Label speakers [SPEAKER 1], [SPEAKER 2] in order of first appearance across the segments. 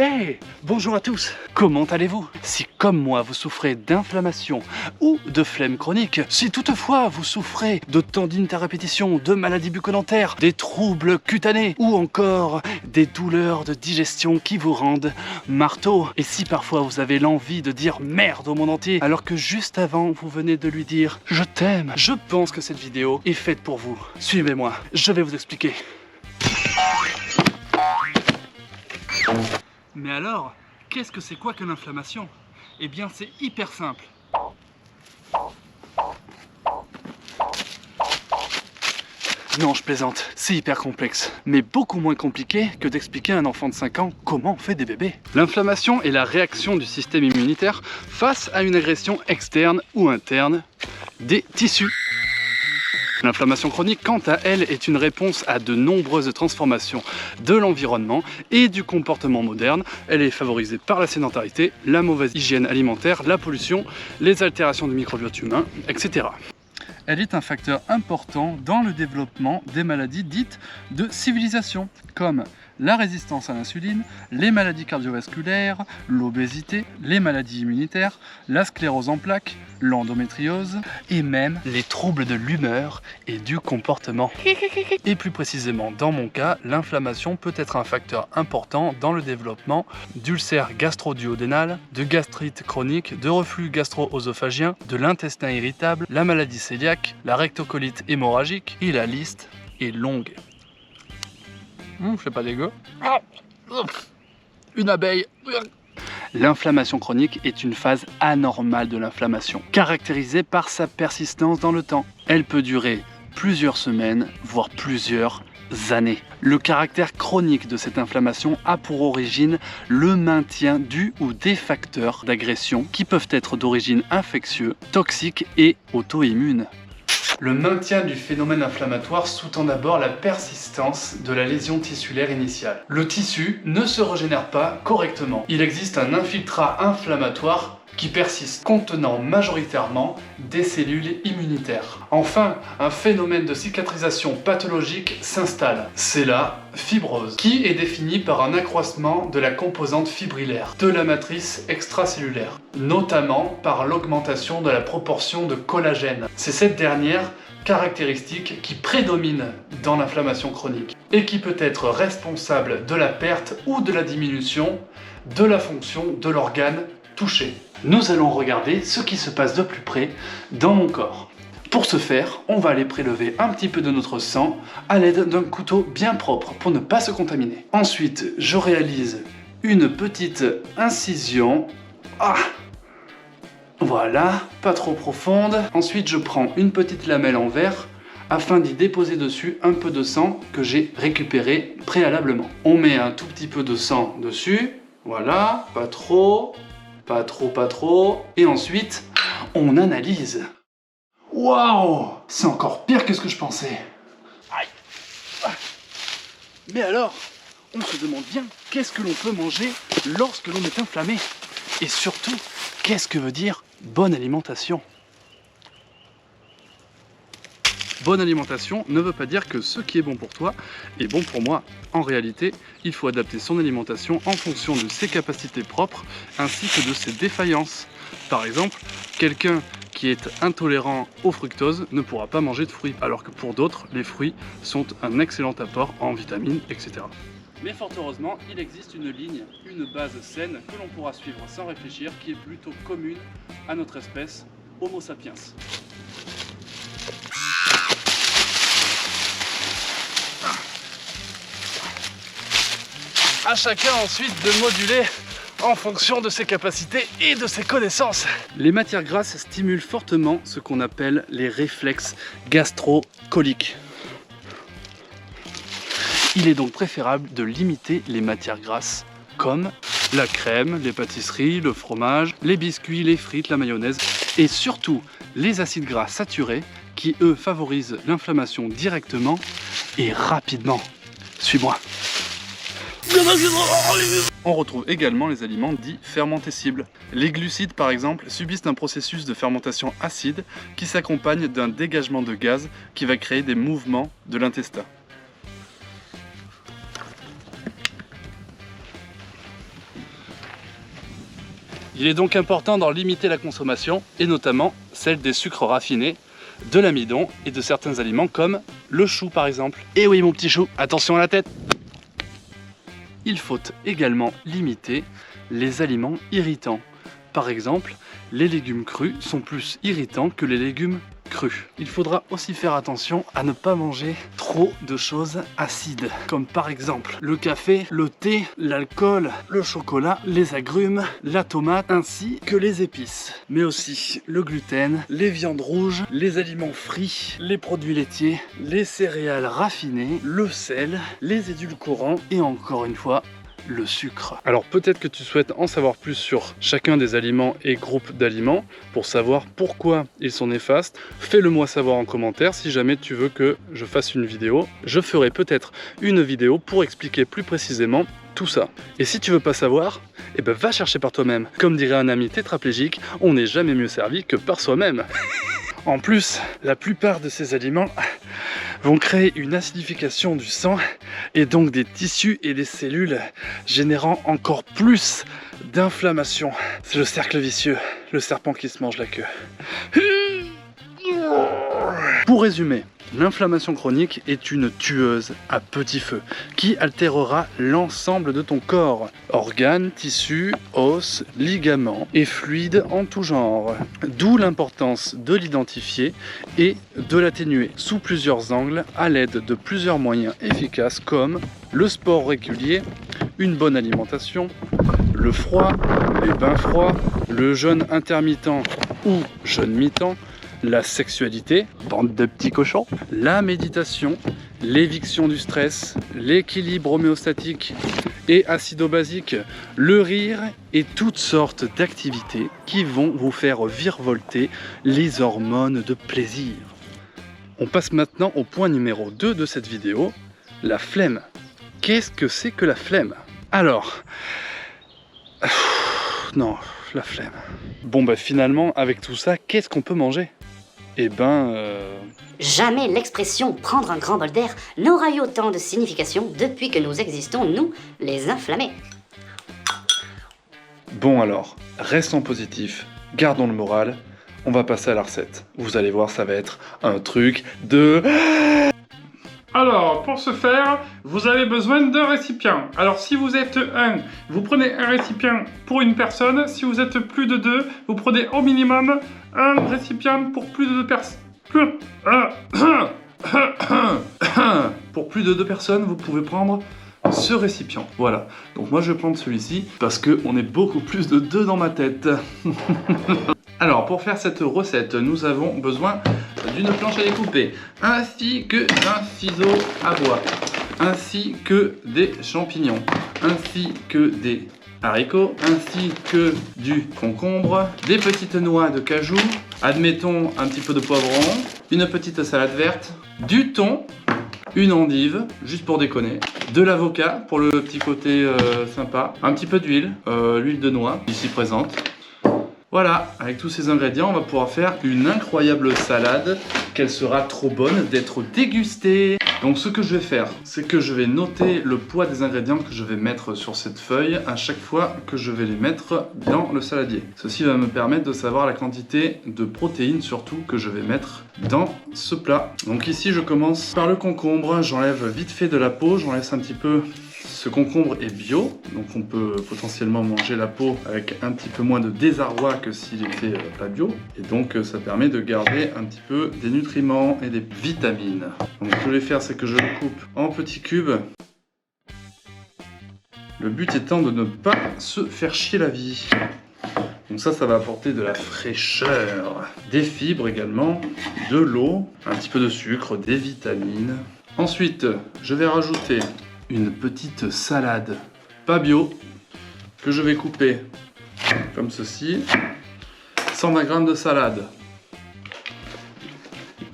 [SPEAKER 1] Hey, bonjour à tous, comment allez-vous? Si comme moi vous souffrez d'inflammation ou de flemme chronique, si toutefois vous souffrez de tendinite à répétition, de maladies bucco-dentaires, des troubles cutanés ou encore des douleurs de digestion qui vous rendent marteau, et si parfois vous avez l'envie de dire merde au monde entier alors que juste avant vous venez de lui dire je t'aime, je pense que cette vidéo est faite pour vous. Suivez-moi, je vais vous expliquer. Mais alors, qu'est-ce que c'est quoi que l'inflammation? Eh bien, c'est hyper simple. Non, je plaisante, c'est hyper complexe, mais beaucoup moins compliqué que d'expliquer à un enfant de 5 ans comment on fait des bébés. L'inflammation est la réaction du système immunitaire face à une agression externe ou interne des tissus. L'inflammation chronique, quant à elle, est une réponse à de nombreuses transformations de l'environnement et du comportement moderne. Elle est favorisée par la sédentarité, la mauvaise hygiène alimentaire, la pollution, les altérations du microbiote humain, etc. Elle est un facteur important dans le développement des maladies dites de civilisation, comme la résistance à l'insuline, les maladies cardiovasculaires, l'obésité, les maladies immunitaires, la sclérose en plaques, l'endométriose et même les troubles de l'humeur et du comportement. Et plus précisément dans mon cas, l'inflammation peut être un facteur important dans le développement d'ulcères gastro-duodénal, de gastrite chronique, de reflux gastro-œsophagien, de l'intestin irritable, la maladie cœliaque, la rectocolite hémorragique et la liste est longue. C'est pas dégueu. Une abeille. L'inflammation chronique est une phase anormale de l'inflammation, caractérisée par sa persistance dans le temps. Elle peut durer plusieurs semaines, voire plusieurs années. Le caractère chronique de cette inflammation a pour origine le maintien du ou des facteurs d'agression qui peuvent être d'origine infectieuse, toxique et auto-immune. Le maintien du phénomène inflammatoire sous-tend d'abord la persistance de la lésion tissulaire initiale. Le tissu ne se régénère pas correctement. Il existe un infiltrat inflammatoire qui persiste, contenant majoritairement des cellules immunitaires. Enfin, un phénomène de cicatrisation pathologique s'installe. C'est la fibrose, qui est définie par un accroissement de la composante fibrillaire de la matrice extracellulaire, notamment par l'augmentation de la proportion de collagène. C'est cette dernière caractéristique qui prédomine dans l'inflammation chronique et qui peut être responsable de la perte ou de la diminution de la fonction de l'organe touché. Nous allons regarder ce qui se passe de plus près dans mon corps. Pour ce faire, on va aller prélever un petit peu de notre sang à l'aide d'un couteau bien propre pour ne pas se contaminer. Ensuite, je réalise une petite incision. Voilà, pas trop profonde. Ensuite, je prends une petite lamelle en verre afin d'y déposer dessus un peu de sang que j'ai récupéré préalablement. On met un tout petit peu de sang dessus. Voilà, pas trop. Pas trop. Et ensuite, on analyse. Waouh! C'est encore pire que ce que je pensais. Mais alors, on se demande bien qu'est-ce que l'on peut manger lorsque l'on est inflammé? Et surtout, qu'est-ce que veut dire bonne alimentation? Bonne alimentation ne veut pas dire que ce qui est bon pour toi est bon pour moi. En réalité, il faut adapter son alimentation en fonction de ses capacités propres ainsi que de ses défaillances. Par exemple, quelqu'un qui est intolérant au fructose ne pourra pas manger de fruits, alors que pour d'autres, les fruits sont un excellent apport en vitamines, etc. Mais fort heureusement, il existe une ligne, une base saine que l'on pourra suivre sans réfléchir, qui est plutôt commune à notre espèce Homo sapiens. À chacun ensuite de moduler en fonction de ses capacités et de ses connaissances. Les matières grasses stimulent fortement ce qu'on appelle les réflexes gastro-coliques. Il est donc préférable de limiter les matières grasses comme la crème, les pâtisseries, le fromage, les biscuits, les frites, la mayonnaise et surtout les acides gras saturés qui eux favorisent l'inflammation directement et rapidement. Suis-moi. On retrouve également les aliments dits fermentescibles. Les glucides par exemple subissent un processus de fermentation acide qui s'accompagne d'un dégagement de gaz qui va créer des mouvements de l'intestin. Il est donc important d'en limiter la consommation, et notamment celle des sucres raffinés, de l'amidon et de certains aliments comme le chou par exemple. Et oui mon petit chou, attention à la tête! Il faut également limiter les aliments irritants. Par exemple, les légumes crus sont plus irritants que les légumes crus. Il faudra aussi faire attention à ne pas manger trop de choses acides, comme par exemple le café, le thé, l'alcool, le chocolat, les agrumes, la tomate, ainsi que les épices. Mais aussi le gluten, les viandes rouges, les aliments frits, les produits laitiers, les céréales raffinées, le sel, les édulcorants et encore une fois, le sucre. Alors peut-être que tu souhaites en savoir plus sur chacun des aliments et groupes d'aliments pour savoir pourquoi ils sont néfastes. Fais-le moi savoir en commentaire si jamais tu veux que je fasse une vidéo. Je ferai peut-être une vidéo pour expliquer plus précisément tout ça. Et si tu veux pas savoir, eh ben va chercher par toi-même. Comme dirait un ami tétraplégique, on n'est jamais mieux servi que par soi-même. En plus, la plupart de ces aliments vont créer une acidification du sang et donc des tissus et des cellules générant encore plus d'inflammation. C'est le cercle vicieux, le serpent qui se mange la queue. Pour résumer, l'inflammation chronique est une tueuse à petit feu qui altérera l'ensemble de ton corps. Organes, tissus, os, ligaments et fluides en tout genre. D'où l'importance de l'identifier et de l'atténuer sous plusieurs angles à l'aide de plusieurs moyens efficaces comme le sport régulier, une bonne alimentation, le froid, les bains froids, le jeûne intermittent ou jeûne mi-temps, la sexualité, bande de petits cochons, la méditation, l'éviction du stress, l'équilibre homéostatique et acido-basique, le rire et toutes sortes d'activités qui vont vous faire virevolter les hormones de plaisir. On passe maintenant au point numéro 2 de cette vidéo, la flemme. Qu'est-ce que c'est que la flemme? Alors, non, la flemme. Bon bah finalement, avec tout ça, qu'est-ce qu'on peut manger? Eh ben...
[SPEAKER 2] Jamais l'expression « prendre un grand bol d'air » n'aura eu autant de signification depuis que nous existons, nous, les inflammés.
[SPEAKER 1] Bon alors, restons positifs, gardons le moral, on va passer à la recette. Vous allez voir, ça va être un truc de...
[SPEAKER 3] Alors, pour ce faire, vous avez besoin d'un récipient. Alors, si vous êtes un, vous prenez un récipient pour une personne. Si vous êtes plus de deux, vous prenez au minimum un récipient pour plus de deux personnes.
[SPEAKER 1] Pour plus de 2 personnes, vous pouvez prendre ce récipient. Voilà. Donc moi, je vais prendre celui-ci parce qu'on est beaucoup plus de 2 dans ma tête. Alors, pour faire cette recette, nous avons besoin d'une planche à découper, ainsi que d'un ciseau à bois, ainsi que des champignons, ainsi que des haricots, ainsi que du concombre, des petites noix de cajou, admettons un petit peu de poivron, une petite salade verte, du thon, une endive, juste pour déconner, de l'avocat pour le petit côté sympa, un petit peu d'huile, l'huile de noix ici présente. Voilà, avec tous ces ingrédients, on va pouvoir faire une incroyable salade qu'elle sera trop bonne d'être dégustée. Donc ce que je vais faire, c'est que je vais noter le poids des ingrédients que je vais mettre sur cette feuille à chaque fois que je vais les mettre dans le saladier. Ceci va me permettre de savoir la quantité de protéines surtout que je vais mettre dans ce plat. Donc ici je commence par le concombre, j'enlève vite fait de la peau, j'en laisse un petit peu. Ce concombre est bio, donc on peut potentiellement manger la peau avec un petit peu moins de désarroi que s'il était pas bio. Et donc ça permet de garder un petit peu des nutriments et des vitamines. Donc ce que je vais faire, c'est que je le coupe en petits cubes. Le but étant de ne pas se faire chier la vie. Donc ça va apporter de la fraîcheur, des fibres également, de l'eau, un petit peu de sucre, des vitamines. Ensuite, je vais rajouter une petite salade pas bio que je vais couper comme ceci. 120 g de salade.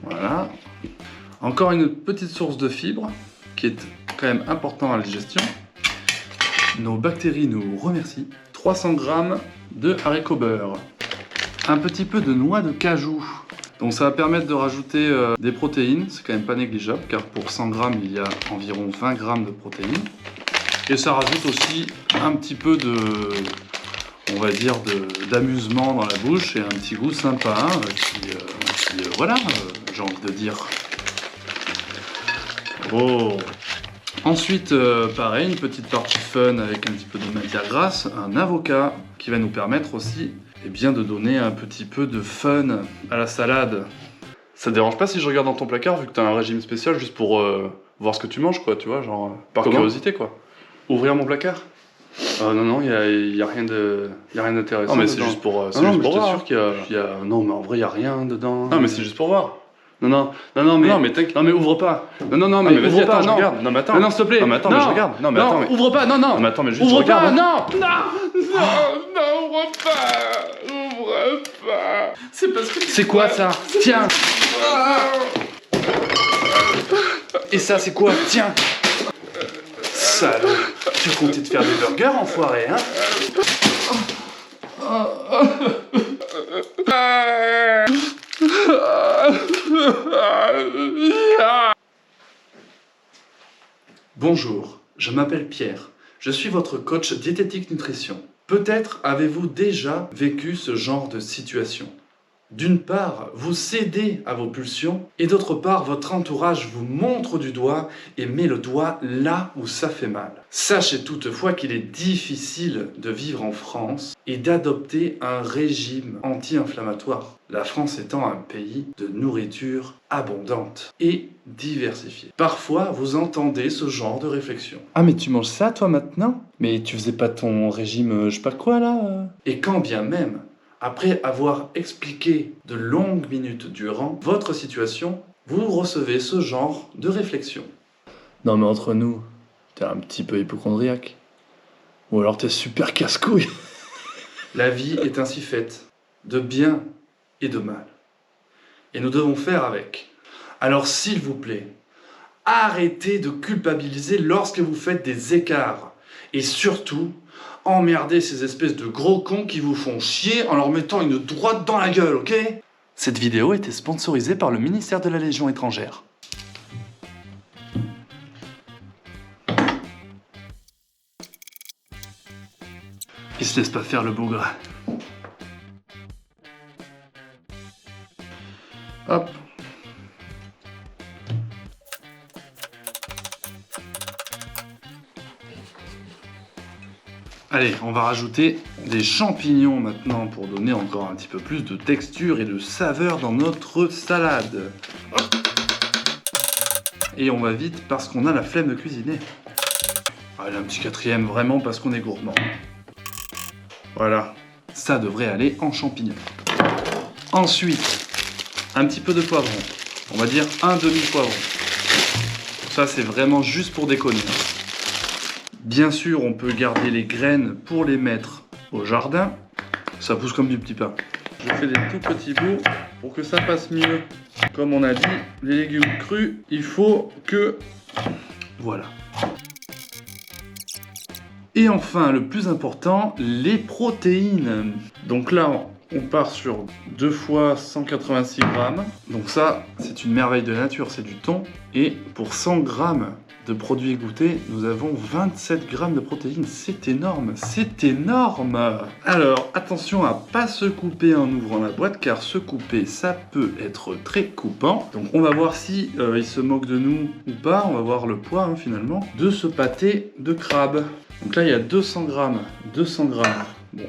[SPEAKER 1] Voilà. Encore une petite source de fibres qui est quand même important à la digestion. Nos bactéries nous remercient. 300 g de haricots beurre. Un petit peu de noix de cajou. Donc ça va permettre de rajouter des protéines, c'est quand même pas négligeable car pour 100 g il y a environ 20 g de protéines. Et ça rajoute aussi un petit peu de... on va dire, d'amusement dans la bouche et un petit goût sympa, hein, voilà, j'ai envie de dire. Oh. Ensuite, pareil, une petite partie fun avec un petit peu de matière grasse, un avocat qui va nous permettre aussi de donner un petit peu de fun à la salade. Ça te dérange pas si je regarde dans ton placard vu que t'as un régime spécial juste pour voir ce que tu manges, quoi, tu vois, genre par curiosité, quoi. Ouvrir mon placard? Non, y a rien d'intéressant. Non, mais c'est juste pour voir. Sûr qu'il y a... Non, mais en vrai, y a rien dedans. Non, mais c'est juste pour voir. Non, mais ouvre pas. Non, mais vas-y, attends, je regarde. Non, mais attends. Non, s'il te plaît. Non, mais attends, mais je regarde. Non, mais attends. Non, ouvre pas, non. Non, mais attends, mais juste ouvre pas, non, ouvre pas. C'est parce que... C'est quoi, ça? Tiens. Et ça, c'est quoi? Tiens. Salaud. Tu comptais te faire des burgers, enfoiré, hein? Bonjour, je m'appelle Pierre. Je suis votre coach diététique nutrition. Peut-être avez-vous déjà vécu ce genre de situation. D'une part, vous cédez à vos pulsions et d'autre part, votre entourage vous montre du doigt et met le doigt là où ça fait mal. Sachez toutefois qu'il est difficile de vivre en France et d'adopter un régime anti-inflammatoire. La France étant un pays de nourriture abondante et diversifiée. Parfois, vous entendez ce genre de réflexion. Ah mais tu manges ça toi maintenant? Mais tu faisais pas ton régime je sais pas quoi là? Et quand bien même, après avoir expliqué de longues minutes durant votre situation, vous recevez ce genre de réflexion. Non mais entre nous, t'es un petit peu hypocondriaque. Ou alors t'es super casse-couille. La vie est ainsi faite, de bien et de mal. Et nous devons faire avec. Alors s'il vous plaît, arrêtez de culpabiliser lorsque vous faites des écarts. Et surtout, emmerdez ces espèces de gros cons qui vous font chier en leur mettant une droite dans la gueule, ok? Cette vidéo était sponsorisée par le ministère de la Légion étrangère. Il se laisse pas faire le bougre. Hop. Allez, on va rajouter des champignons maintenant pour donner encore un petit peu plus de texture et de saveur dans notre salade. Hop. Et on va vite parce qu'on a la flemme de cuisiner. Allez, un petit quatrième vraiment parce qu'on est gourmand. Voilà, ça devrait aller en champignons. Ensuite, un petit peu de poivron. On va dire un demi-poivron. Ça, c'est vraiment juste pour déconner. Bien sûr, on peut garder les graines pour les mettre au jardin. Ça pousse comme du petit pain. Je fais des tout petits bouts pour que ça passe mieux. Comme on a dit, les légumes crus, il faut que... Voilà. Et enfin, le plus important, les protéines. Donc là, on part sur 2 fois 186 grammes. Donc ça, c'est une merveille de nature, c'est du thon. Et pour 100 grammes de produits égouttés, nous avons 27 grammes de protéines. C'est énorme, c'est énorme. Alors, attention à pas se couper en ouvrant la boîte, car se couper, ça peut être très coupant. Donc on va voir si il se moque de nous ou pas. On va voir le poids, hein, finalement, de ce pâté de crabe. Donc là, il y a 200 grammes. 200 grammes. Bon,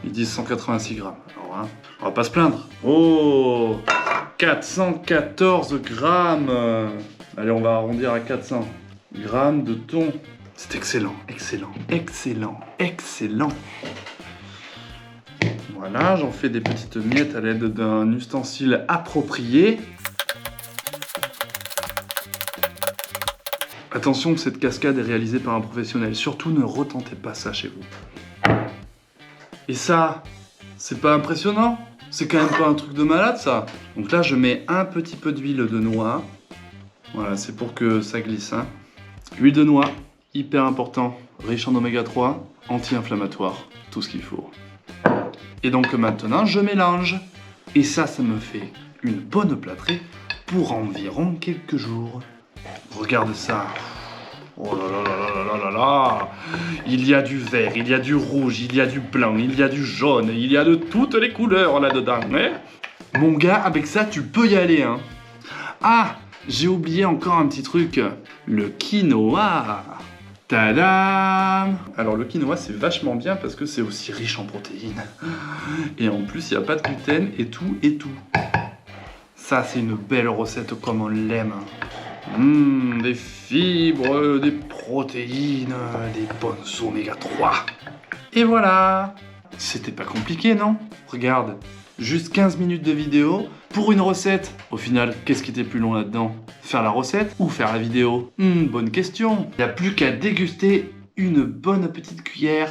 [SPEAKER 1] ils disent 186 grammes. Alors, hein, on va pas se plaindre. Oh, 414 grammes. Allez, on va arrondir à 400 grammes de thon. C'est excellent, excellent, excellent, excellent. Voilà, j'en fais des petites miettes à l'aide d'un ustensile approprié. Attention, cette cascade est réalisée par un professionnel. Surtout, ne retentez pas ça chez vous. Et ça, c'est pas impressionnant? C'est quand même pas un truc de malade, ça? Donc là, je mets un petit peu d'huile de noix. Voilà, c'est pour que ça glisse, hein. Huile de noix, hyper important, riche en oméga 3, anti-inflammatoire, tout ce qu'il faut. Et donc maintenant, je mélange. Et ça me fait une bonne plâtrée pour environ quelques jours. Regarde ça. Oh là là là là là
[SPEAKER 3] là là là. Il y a du vert, il y a du rouge, il y a du blanc, il y a du jaune, il y a de toutes les couleurs là-dedans, hein. Mon gars, avec ça, tu peux y aller, hein. Ah, j'ai oublié encore un petit truc. Le quinoa. Tadam! Alors le quinoa c'est vachement bien parce que c'est aussi riche en protéines. Et en plus il n'y a pas de gluten et tout et tout. Ça c'est une belle recette comme on l'aime. Des fibres, des protéines, des bonnes oméga 3. Et voilà! C'était pas compliqué non? Regarde, juste 15 minutes de vidéo pour une recette. Au final, qu'est-ce qui était plus long là-dedans? Faire la recette ou faire la vidéo? Bonne question. Il n'y a plus qu'à déguster une bonne petite cuillère.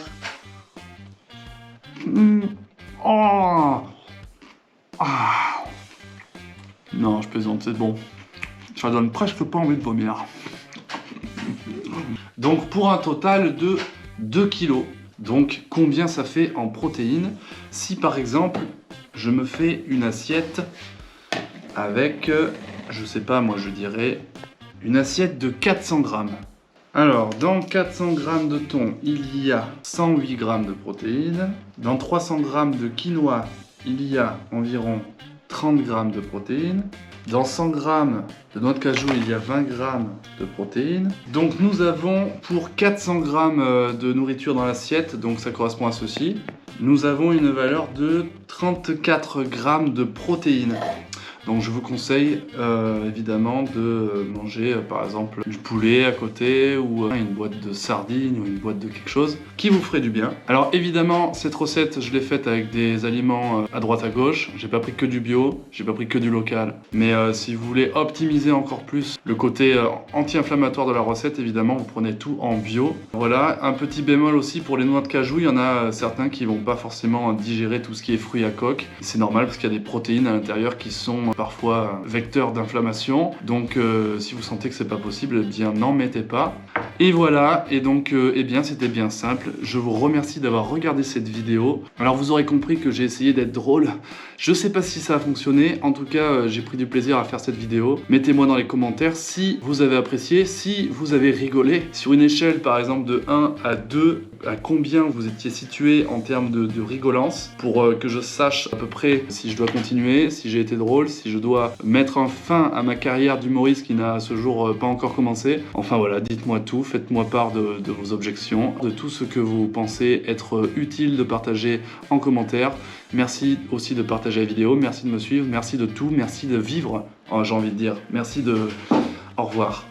[SPEAKER 3] Oh. Ah. Non, je plaisante, c'est bon. Ça donne presque pas envie de vomir. Donc pour un total de 2 kilos. Donc combien ça fait en protéines si par exemple je me fais une assiette avec, je sais pas moi je dirais, une assiette de 400 grammes. Alors dans 400 grammes de thon il y a 108 grammes de protéines. Dans 300 grammes de quinoa il y a environ 30 grammes de protéines. Dans 100 grammes de noix de cajou, il y a 20 grammes de protéines. Donc nous avons pour 400 grammes de nourriture dans l'assiette, donc ça correspond à ceci, nous avons une valeur de 34 grammes de protéines. Donc je vous conseille évidemment de manger par exemple du poulet à côté ou une boîte de sardines ou une boîte de quelque chose qui vous ferait du bien. Alors évidemment cette recette je l'ai faite avec des aliments à droite à gauche. J'ai pas pris que du bio, j'ai pas pris que du local. Mais si vous voulez optimiser encore plus le côté anti-inflammatoire de la recette, évidemment vous prenez tout en bio. Voilà, un petit bémol aussi pour les noix de cajou, il y en a certains qui vont pas forcément digérer tout ce qui est fruits à coque. C'est normal parce qu'il y a des protéines à l'intérieur qui sont parfois vecteur d'inflammation, donc si vous sentez que c'est pas possible, eh bien n'en mettez pas. Et voilà, et donc eh bien c'était bien simple. Je vous remercie d'avoir regardé cette vidéo. Alors vous aurez compris que j'ai essayé d'être drôle. Je sais pas si ça a fonctionné, en tout cas j'ai pris du plaisir à faire cette vidéo. Mettez-moi dans les commentaires si vous avez apprécié, si vous avez rigolé. Sur une échelle par exemple de 1 à 2, à combien vous étiez situé en termes de rigolance, pour que je sache à peu près si je dois continuer, si j'ai été drôle, si je dois mettre un fin à ma carrière d'humoriste qui n'a à ce jour pas encore commencé. Enfin voilà, dites-moi tout, faites-moi part de vos objections, de tout ce que vous pensez être utile de partager en commentaire. Merci aussi de partager la vidéo, merci de me suivre, merci de tout, merci de vivre, j'ai envie de dire, merci de... Au revoir.